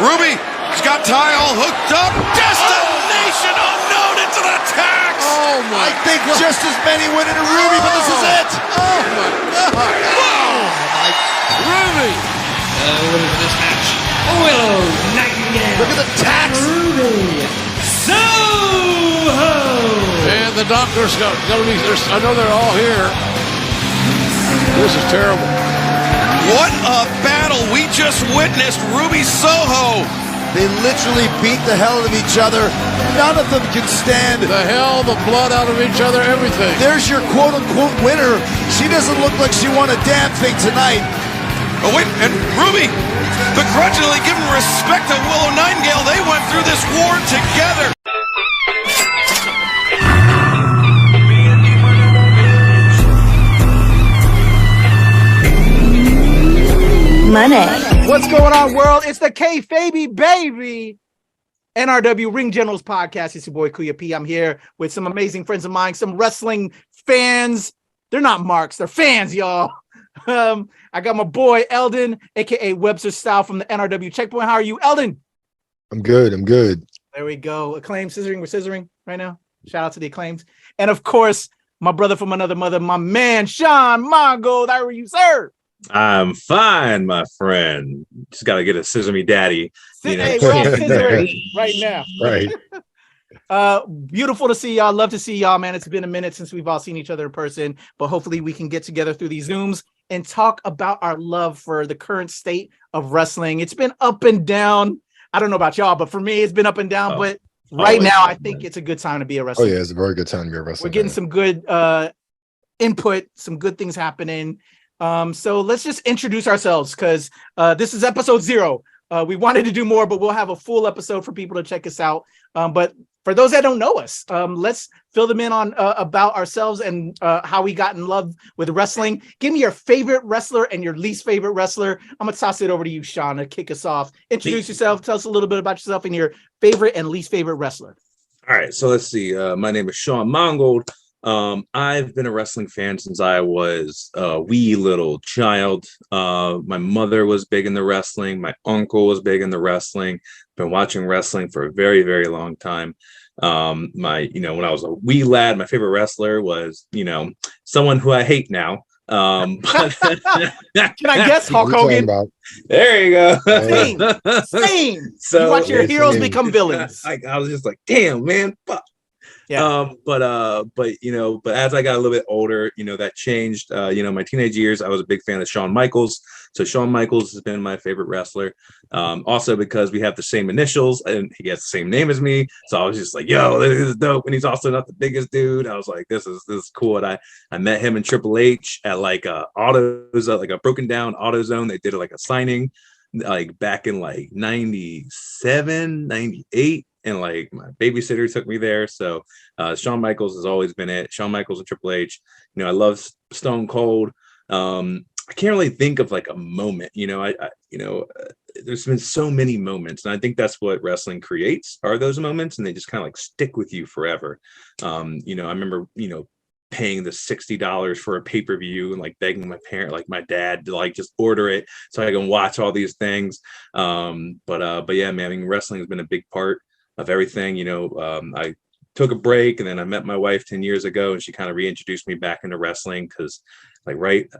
Ruby, he's got Ty all hooked up. Destination unknown into the tax. Oh my! I think just as many went into Ruby, but this is it. Oh my God! Whoa! Ruby! Look at this match. Willow Nightingale. Look at the tax. Ruby Soho. And the doctor's gonna be. I know they're all here. This is terrible. What a battle we just witnessed. Ruby Soho. They literally beat the hell out of each other. None of them can stand. The hell, the blood out of each other, everything. There's your quote-unquote winner. She doesn't look like she won a damn thing tonight. Oh, wait, and Ruby begrudgingly giving respect to Willow Nightingale. They went through this war together. Money. What's going on, world? It's the KayFabeyBaby NRW Ring Generals podcast. It's your boy Kuya P. I'm here with some amazing friends of mine, some wrestling fans. They're not marks, they're fans, y'all. I got my boy Eldon, aka WebsterStyle from the NRW Checkpoint. How are you, Eldon? I'm good. There we go. Acclaim scissoring. We're scissoring right now. Shout out to the Acclaims. And of course, my brother from another mother, my man, Shawn Mongold. How are you, sir? I'm fine, my friend. Just got to get a scissor me daddy. Hey, we're all scissoring right now. Right. Beautiful to see y'all. Love to see y'all, man. It's been a minute since we've all seen each other in person, but hopefully we can get together through these Zooms and talk about our love for the current state of wrestling. It's been up and down. I don't know about y'all, but for me, it's been up and down. But right now, I think it's a good time to be a wrestler. Oh yeah, it's a very good time to be a wrestler. We're getting some good input, some good things happening. So let's just introduce ourselves because this is episode 0. We wanted to do more, but we'll have a full episode for people to check us out. But for those that don't know us, let's fill them in on about ourselves and how we got in love with wrestling. Give me your favorite wrestler and your least favorite wrestler. I'm going to toss it over to you, Shawn, to kick us off. Introduce yourself. Tell us a little bit about yourself and your favorite and least favorite wrestler. All right, so let's see. My name is Shawn Mongold. I've been a wrestling fan since I was a wee little child. My mother was big in the wrestling. My uncle was big in the wrestling. Been watching wrestling for a very, very long time. When I was a wee lad, my favorite wrestler was, someone who I hate now. But can I guess Hulk Hogan? There you go. Same. So you watch your heroes become villains. I was just like, damn, man, fuck. Yeah. But as I got a little bit older, that changed. My teenage years, I was a big fan of Shawn Michaels. So Shawn Michaels has been my favorite wrestler. Also because we have the same initials and he has the same name as me. So I was just like, yo, this is dope. And he's also not the biggest dude. I was like, this is cool. And I met him in Triple H at like a broken down AutoZone. They did like a signing like back in like 97, 98. And like my babysitter took me there. So Shawn Michaels has always been it. Shawn Michaels and Triple H. I love Stone Cold. I can't really think of like a moment. There's been so many moments, and I think that's what wrestling creates are those moments, and they just kind of like stick with you forever. I remember paying the $60 for a pay-per-view and like begging my dad to like just order it so I can watch all these things. But yeah, man, wrestling has been a big part of everything. I took a break and then I met my wife 10 years ago and she kind of reintroduced me back into wrestling because I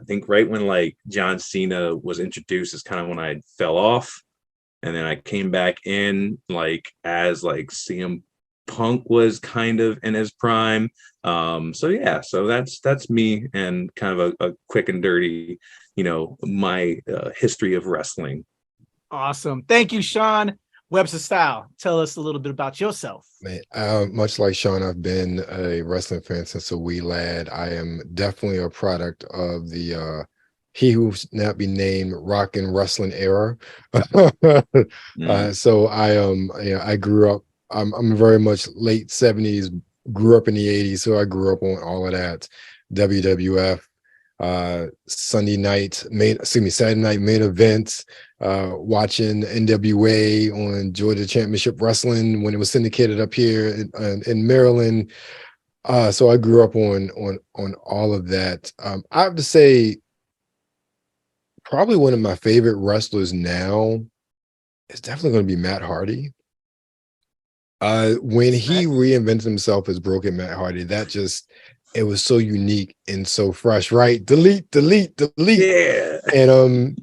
think right when like John Cena was introduced is kind of when I fell off, and then I came back in like as like CM Punk was kind of in his prime. So that's me and kind of a quick and dirty, my history of wrestling. Awesome. Thank you, Shawn. WebsterStyle, tell us a little bit about yourself. Man, much like Shawn, I've been a wrestling fan since a wee lad. I am definitely a product of the he who's not be named rock and wrestling era. So I grew up. I'm very much late 70s. Grew up in the 80s, so I grew up on all of that. WWF. Saturday night main events, watching NWA on Georgia Championship Wrestling when it was syndicated up here in Maryland. So I grew up on all of that. I have to say, probably one of my favorite wrestlers now it's definitely going to be Matt Hardy. When he reinvented himself as Broken Matt Hardy, it was so unique and so fresh, right? Delete. Yeah. And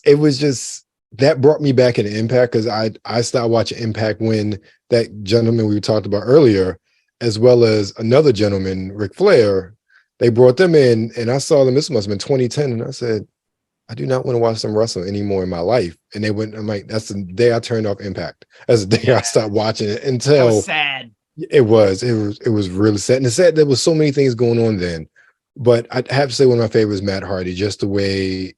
it was just that brought me back into Impact, because I started watching Impact when that gentleman we talked about earlier, as well as another gentleman, Ric Flair, they brought them in, and I saw them. This must have been 2010, and I said, I do not want to watch them wrestle anymore in my life. And they went, I'm like, that's the day I turned off Impact. That's the day I stopped watching it until That was sad. It was really sad. And it's sad there was so many things going on then. But I'd have to say one of my favorites is Matt Hardy, just the way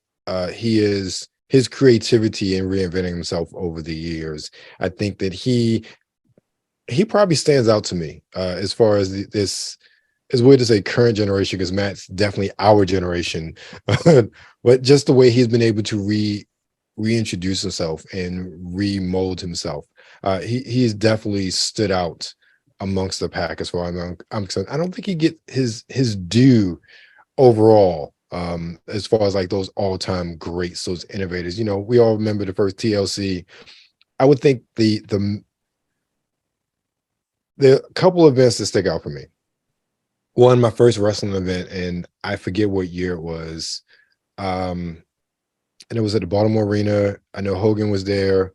he is, his creativity in reinventing himself over the years. I think that he probably stands out to me as far as this. It's weird to say current generation, because Matt's definitely our generation, but just the way he's been able to reintroduce himself and remold himself, he's definitely stood out amongst the pack as far as I'm concerned. I don't think he get his due overall, as far as like those all-time greats, those innovators. You know, we all remember the first TLC. I would think the couple of events that stick out for me. One, my first wrestling event, and I forget what year it was. And it was at the Baltimore Arena. I know Hogan was there,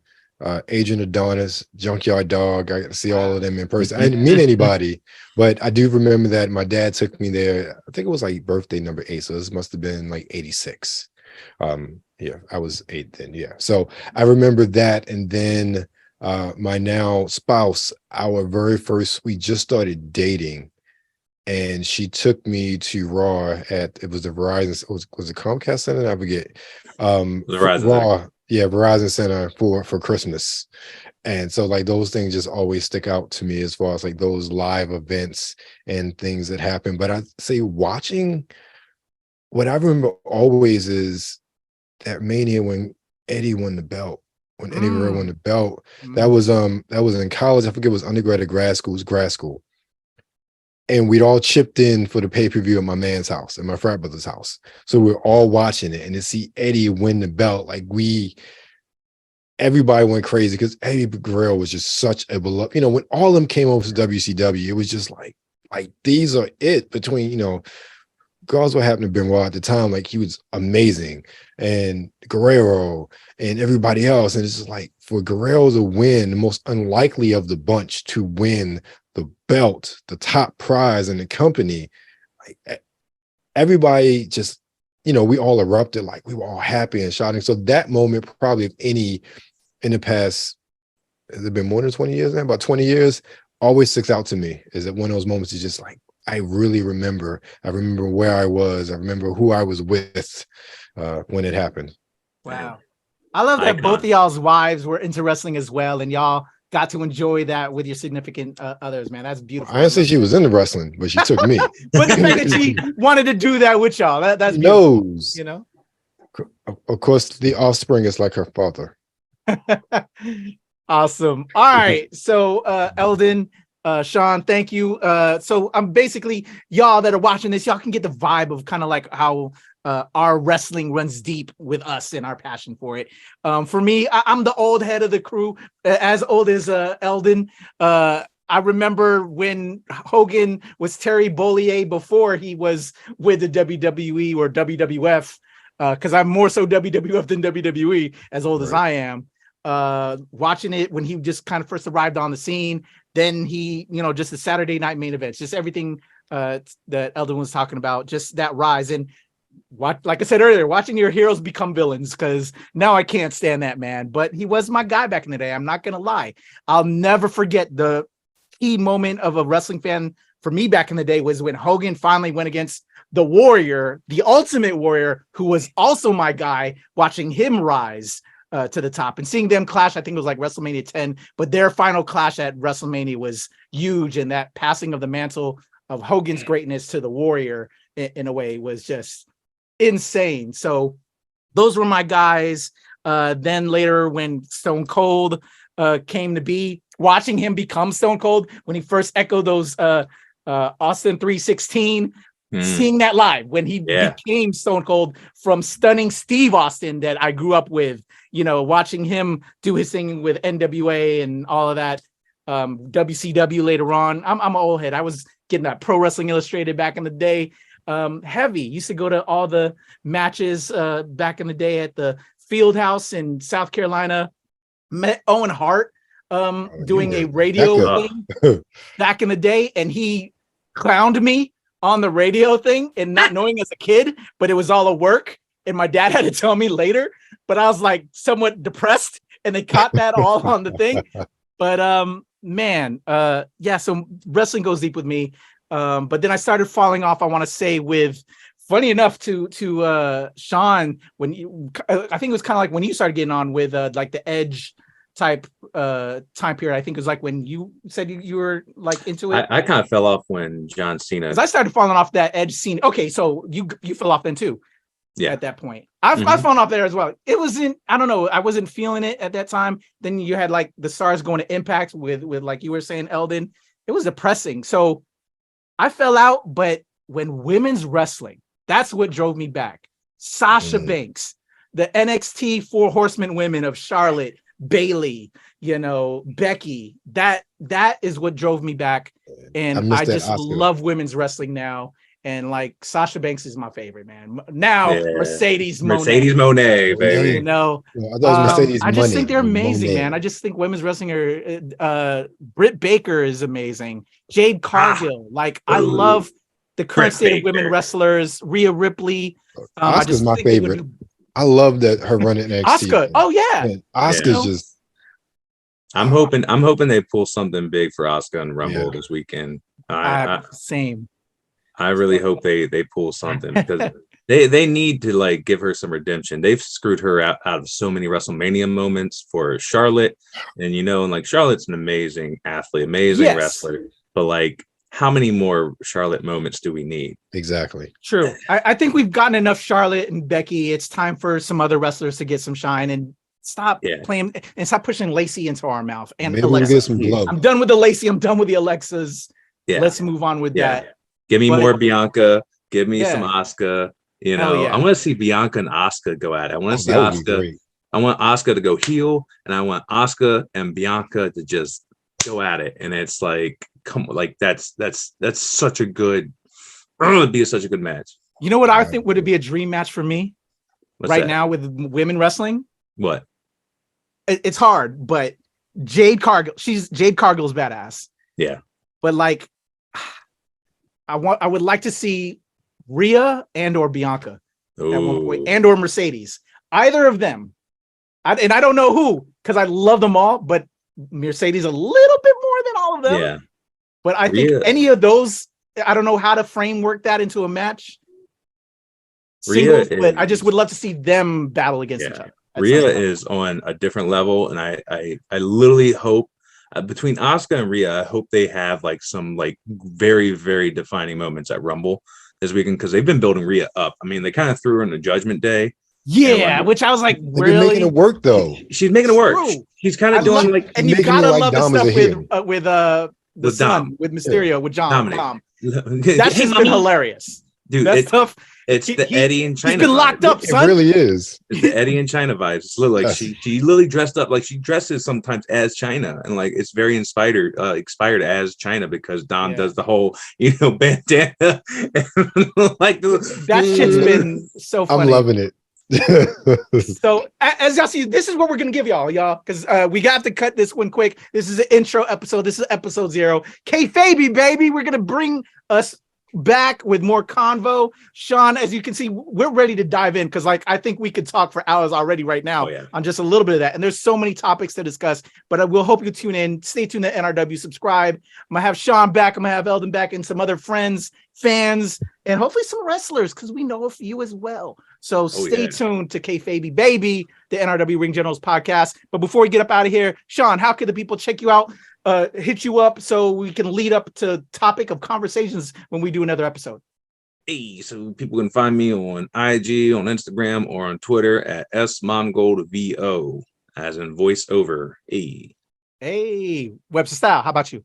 Agent Adonis, Junkyard Dog. I got to see all of them in person. I didn't meet anybody, but I do remember that my dad took me there. I think it was like birthday number 8. So this must have been like 86. Yeah, I was 8 then. Yeah. So I remember that. And then my now spouse, our very first, we just started dating. And she took me to Raw it was the Verizon, was it Comcast Center? I forget. The Verizon Raw, yeah, Verizon Center for Christmas. And so like those things just always stick out to me as far as like those live events and things that happen. But I say watching, what I remember always is that Mania when Eddie won the belt. When Eddie Guerrero won the belt, that was in college. I forget it was undergrad or grad school. It was grad school. And we'd all chipped in for the pay-per-view at my man's house, at my frat brother's house. So we're all watching it, and to see Eddie win the belt, like everybody went crazy, because Eddie Guerrero was just such a beloved. You know, when all of them came over to WCW, it was just like these are it. Between, you know, girls what happened to Benoit at the time, like he was amazing, and Guerrero and everybody else, and it's just like for Guerrero to win, the most unlikely of the bunch to win the belt, the top prize in the company, like everybody just, you know, we all erupted, like we were all happy and shouting. So that moment, probably if any in the past, has it been more than 20 years now? About 20 years, always sticks out to me. Is that one of those moments is just like, I really remember. I remember where I was. I remember who I was with when it happened. Wow. I love that both of y'all's wives were into wrestling as well, and y'all got to enjoy that with your significant others, man. That's beautiful. I didn't say she was into wrestling, but she took me. But the fact that she wanted to do that with y'all, that's beautiful. Knows. You know? Of course, the offspring is like her father. Awesome. All right. So, Eldon, Shawn, thank you. So I'm basically, y'all that are watching this, y'all can get the vibe of kind of like how our wrestling runs deep with us and our passion for it. For me, I'm the old head of the crew, as old as Eldon. I remember when Hogan was Terry Bollier before he was with the WWE or WWF, because I'm more so WWF than WWE, as old as I am. Watching it when he just kind of first arrived on the scene, then he, you know, just the Saturday night main events, just everything that Eldon was talking about, just that rise. And like I said earlier, watching your heroes become villains, because now I can't stand that man. But he was my guy back in the day. I'm not gonna lie. I'll never forget the key moment of a wrestling fan for me back in the day was when Hogan finally went against the Warrior, the Ultimate Warrior, who was also my guy, watching him rise to the top and seeing them clash. I think it was like WrestleMania 10, but their final clash at WrestleMania was huge. And that passing of the mantle of Hogan's greatness to the Warrior in a way was just insane. So those were my guys. Then later when Stone Cold came to be, watching him become Stone Cold when he first echoed those Austin 3:16, seeing that live when he became Stone Cold from stunning Steve Austin that I grew up with, you know, watching him do his thing with NWA and all of that. WCW later on. I'm an old head. I was getting that Pro Wrestling Illustrated back in the day. Heavy. Used to go to all the matches back in the day at the Field House in South Carolina. Met Owen Hart doing a radio thing back in the day, and he clowned me on the radio thing and not knowing as a kid, but it was all a work. And my dad had to tell me later, but I was like somewhat depressed and they caught that all on the thing. But man, so wrestling goes deep with me. But then I started falling off, I want to say, with funny enough to Shawn, when you, I think it was kind of like when you started getting on with like the Edge type time period. I think it was like when you said you were like into it. I kind of fell off when John Cena. Because I started falling off that Edge scene. Okay, so you fell off then too. Yeah. At that point, I've fallen off there as well. It wasn't. I don't know. I wasn't feeling it at that time. Then you had like the stars going to Impact with like you were saying, Eldon. It was depressing. So I fell out. But when women's wrestling, that's what drove me back. Sasha Banks, the NXT 4 Horsemen women of Charlotte, Bailey, you know, Becky. That is what drove me back. And I just love women's wrestling now. And like Sasha Banks is my favorite, man. Now Mercedes Moné, baby. You know, I just think they're amazing, man. I just think women's wrestling are. Britt Baker is amazing. Jade Cargill, I love the current state of women wrestlers. Rhea Ripley. Asuka's my favorite. I love that her running NXT. Asuka, oh yeah, Asuka's just. I'm hoping they pull something big for Asuka and Rumble this weekend. Same. I really hope they pull something because they need to like give her some redemption. They've screwed her out of so many WrestleMania moments for Charlotte, and like Charlotte's an amazing athlete, amazing wrestler. But like, how many more Charlotte moments do we need? Exactly. True. I think we've gotten enough Charlotte and Becky. It's time for some other wrestlers to get some shine and stop playing and stop pushing Lacey into our mouth. And maybe Alexa. We'll get some love. I'm done with the Lacey. I'm done with the Alexas. Yeah. Let's move on with that. Give me more Bianca. Give me some Asuka. I want to see Bianca and Asuka go at it. I want to see Asuka. I want Asuka to go heel, and I want Asuka and Bianca to just go at it. And it's like, that's such a good. It'd be such a good match. You know what I think would it be a dream match for me now with women wrestling? What? It's hard, but Jade Cargill. Jade Cargill's badass. Yeah, but like. I would like to see Rhea and or Bianca at one point, and or Mercedes, either of them. I don't know who, because I love them all, but Mercedes a little bit more than all of them. Yeah. But I think any of those, I don't know how to framework that into a match. Singles, but I just would love to see them battle against each other. Rhea is on a different level, and I literally hope. Between Asuka and Rhea, I hope they have like some like very, very defining moments at Rumble this weekend because they've been building Rhea up. I mean, they kind of threw her in the Judgment Day. Yeah, which I was like, really making it work though. She's making it work. She's kind of doing and you gotta love the stuff with the son, with Mysterio, with John. That's just been hilarious. Dude, that's tough. It's the Eddie and China. He's been locked up, son. It really is. It's the Eddie and China vibes. It's literally like she literally dressed up like she dresses sometimes as China, and like it's very inspired as China because Dom does the whole bandana. Like that shit's been so funny. I'm loving it. So as y'all see, this is what we're gonna give y'all, because we got to cut this one quick. This is an intro episode. This is episode 0. KayFabeyBaby, we're gonna bring us back with more convo. Shawn, as you can see, we're ready to dive in because I think we could talk for hours already right now on just a little bit of that. And there's so many topics to discuss, but I will hope you tune in. Stay tuned to NRW, subscribe. I'm gonna have Shawn back. I'm gonna have Eldon back and some other friends, fans, and hopefully some wrestlers because we know a few as well. So stay tuned to KayFabeyBaby, the NRW Ring Generals podcast. But before we get up out of here, Shawn, how can the people check you out? Hit you up so we can lead up to topic of conversations when we do another episode. Hey, so people can find me on IG, on Instagram, or on Twitter at SMongoldVO, as in voiceover. Hey, WebsterStyle, how about you?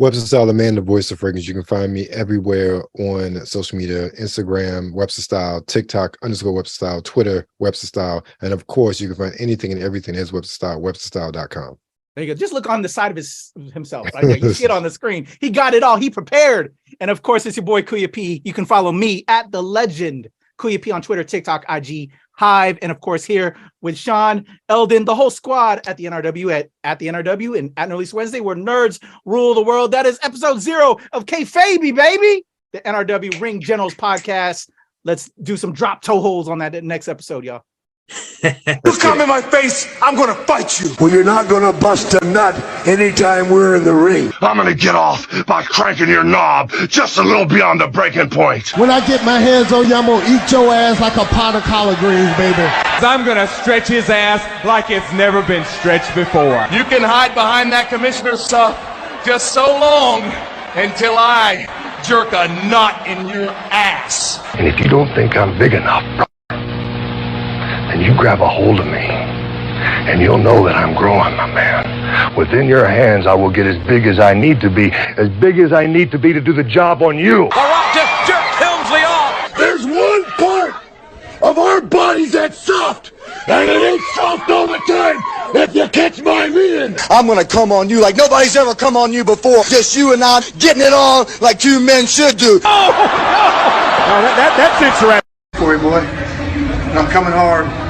WebsterStyle, the man, the voice of fragrance. You can find me everywhere on social media: Instagram, WebsterStyle, TikTok _WebsterStyle, Twitter, WebsterStyle, and of course, you can find anything and everything as WebsterStyle, WebsterStyle.com. There you go. Just look on the side of himself. You see it on the screen. He got it all. He prepared. And of course, it's your boy Kuya P. You can follow me at the legend Kuya P on Twitter, TikTok, IG, Hive, and of course here with Shawn, Eldon, the whole squad at the NRW at the NRW and at Release Wednesday, where nerds rule the world. That is episode 0 of KayFabeyBaby, the NRW Ring Generals podcast. Let's do some drop toe holes on that next episode, y'all. You come in my face, I'm gonna fight you. Well, you're not gonna bust a nut anytime we're in the ring. I'm gonna get off by cranking your knob just a little beyond the breaking point. When I get my hands on you, I'm gonna eat your ass like a pot of collard greens, baby. I'm gonna stretch his ass like it's never been stretched before. You can hide behind that commissioner stuff just so long until I jerk a knot in your ass. And if you don't think I'm big enough, then you grab a hold of me, and you'll know that I'm growing, my man. Within your hands, I will get as big as I need to be to do the job on you. All right, just jerk Helmsley off. There's one part of our bodies that's soft, and it ain't soft all the time, if you catch my meaning. I'm gonna come on you like nobody's ever come on you before. Just you and I getting it on like two men should do. Oh, that's it, Corey boy, I'm coming hard.